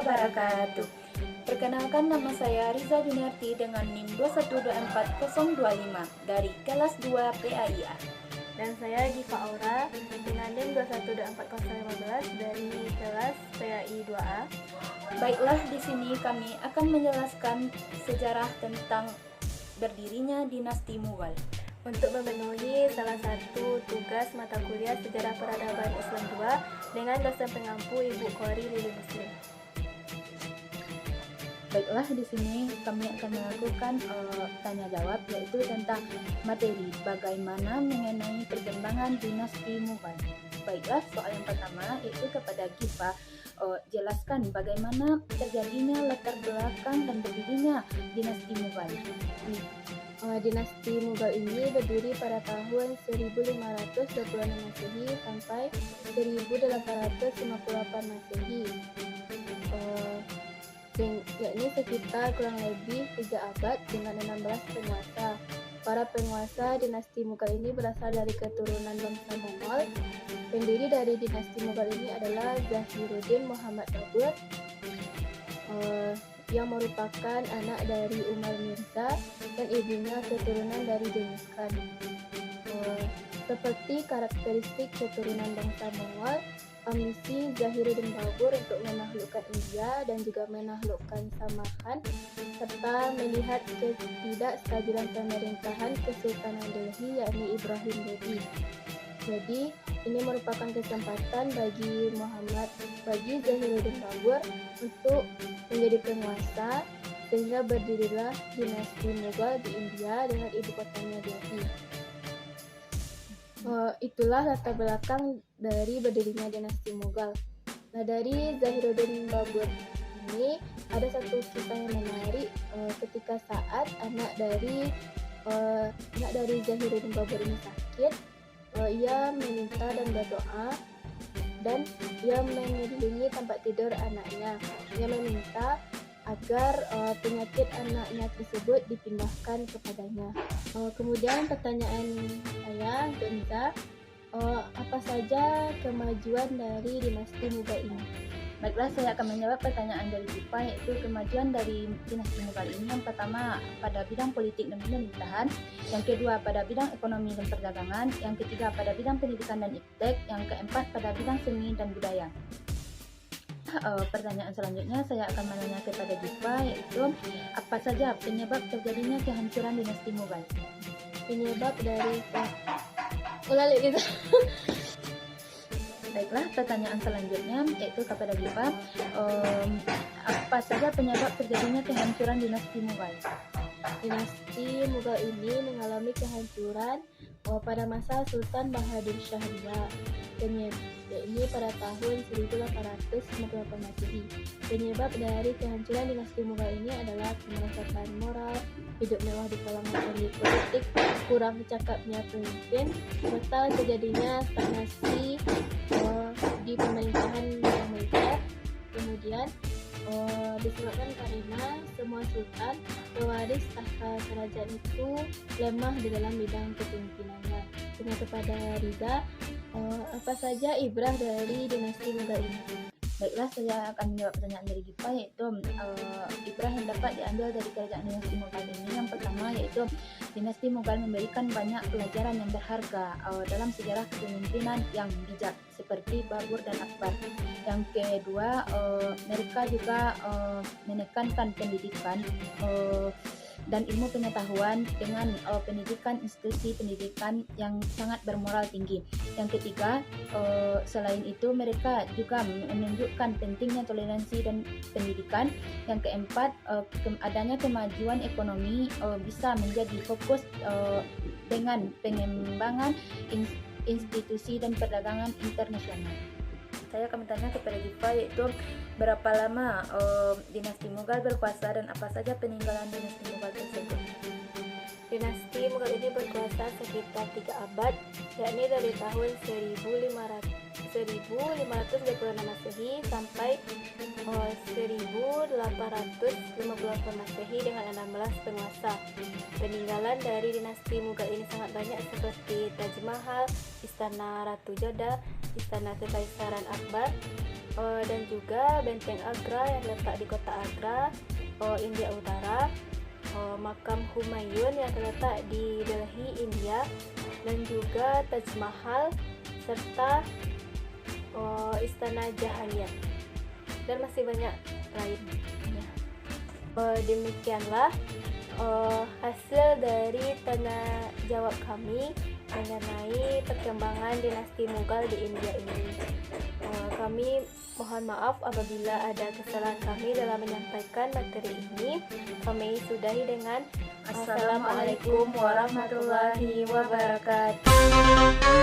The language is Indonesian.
wabarakatuh. Perkenalkan, nama saya Riza Dinarti dengan NIM 2124025 dari kelas 2 PAIA. Dan saya Giva Aura dengan NIM 2124015 dari kelas PAI 2A. Baiklah, di sini kami akan menjelaskan sejarah tentang berdirinya dinasti Mughal. Untuk memenuhi salah satu tugas mata kuliah Sejarah Peradaban Islam 2 dengan dosen pengampu Ibu Kori Lili Muslim. Baiklah, di sini kami akan melakukan tanya jawab, yaitu tentang materi bagaimana mengenai perkembangan dinasti Mughal. Baiklah, soal yang pertama yaitu kepada Giva, jelaskan bagaimana terjadinya latar belakang dan berdirinya dinasti Mughal. Dinasti Mughal ini berdiri pada tahun 1526 Masehi sampai 1858 Masehi. Yakni sekitar kurang lebih 3 abad dengan 16 penguasa. Para penguasa dinasti Mughal ini berasal dari keturunan bangsa Mongol. Pendiri dari dinasti Mughal ini adalah Zahiruddin Muhammad Babur, yang merupakan anak dari Umar Mirza dan ibunya keturunan dari Genghis Khan. Seperti karakteristik keturunan bangsa Mongol, ambisi Zahiruddin Babur untuk menaklukkan India dan juga menaklukkan Samarkand serta melihat ketidakstabilan pemerintahan Kesultanan Delhi yakni Ibrahim Lodi. Jadi ini merupakan kesempatan bagi Zahiruddin Babur untuk menjadi penguasa, sehingga berdirilah dinasti Mughal di India dengan ibu kotanya Delhi. Itulah latar belakang dari berdirinya dinasti Mughal. Nah, dari Zahiruddin Babur ini ada satu kisah yang menarik, ketika saat anak dari Zahiruddin Babur ini sakit, ia meminta dan berdoa dan ia mengelilingi tempat tidur anaknya. Ia meminta agar penyakit anaknya tersebut dipindahkan kepadanya. Kemudian pertanyaan saya untuk Nisa, apa saja kemajuan dari dinasti Mughal ini? Baiklah, saya akan menjawab pertanyaan dari Giva, yaitu kemajuan dari dinasti Mughal ini yang pertama pada bidang politik dan pemerintahan, yang kedua pada bidang ekonomi dan perdagangan, yang ketiga pada bidang pendidikan dan iptek, yang keempat pada bidang seni dan budaya. Pertanyaan selanjutnya saya akan menanya kepada Giva, yaitu apa saja penyebab terjadinya kehancuran dinasti Mughal? Penyebab dari Baiklah, pertanyaan selanjutnya yaitu kepada Giva, apa saja penyebab terjadinya kehancuran dinasti Mughal? Dinasti Mughal ini mengalami kehancuran pada masa Sultan Bahadur Shah II, yakni pada tahun 1858 Masehi. Penyebab dari kehancuran dinasti Mughal ini adalah kemerosotan moral, hidup mewah di kalangan elit politik, kurang cakapnya pemimpin, serta terjadinya stagnasi di pemerintahan yang militer. Kemudian disebabkan karena semua sultan pewaris tahta kerajaan itu lemah di dalam bidang kepemimpinannya. Tanya kepada Riza, apa saja ibrah dari dinasti Mughal ini? Baiklah, saya akan menjawab pertanyaan dari Giva, yaitu ibrah yang dapat diambil dari kerajaan dinasti Mughal ini. Yang pertama yaitu dinasti Mughal memberikan banyak pelajaran yang berharga dalam sejarah kepemimpinan yang bijak seperti Babur dan Akbar. Yang kedua, mereka juga menekankan pendidikan dan ilmu pengetahuan dengan pendidikan institusi pendidikan yang sangat bermoral tinggi. Yang ketiga, selain itu mereka juga menunjukkan pentingnya toleransi dan pendidikan. Yang keempat, adanya kemajuan ekonomi bisa menjadi fokus dengan pengembangan institusi dan perdagangan internasional. Saya akan bertanya kepada Giva, yaitu berapa lama dinasti Mughal berkuasa dan apa saja peninggalan dinasti Mughal tersebut? Dinasti Mughal ini berkuasa sekitar 3 abad, yakni dari tahun 1526 Masehi sampai 1858 Masehi dengan 16 penguasa. Peninggalan dari dinasti Mughal ini sangat banyak seperti Taj Mahal, Istana Ratu Jodah, Istana Kekaisaran Akbar, dan juga Benteng Agra yang terletak di kota Agra, India Utara, makam Humayun yang terletak di Delhi, India, dan juga Taj Mahal serta Istana Jahangir, dan masih banyak lainnya. Demikianlah hasil dari tanya jawab kami mengenai perkembangan dinasti Mughal di India ini. Kami mohon maaf apabila ada kesalahan kami dalam menyampaikan materi ini. Kami sudahi dengan Assalamualaikum warahmatullahi wabarakatuh.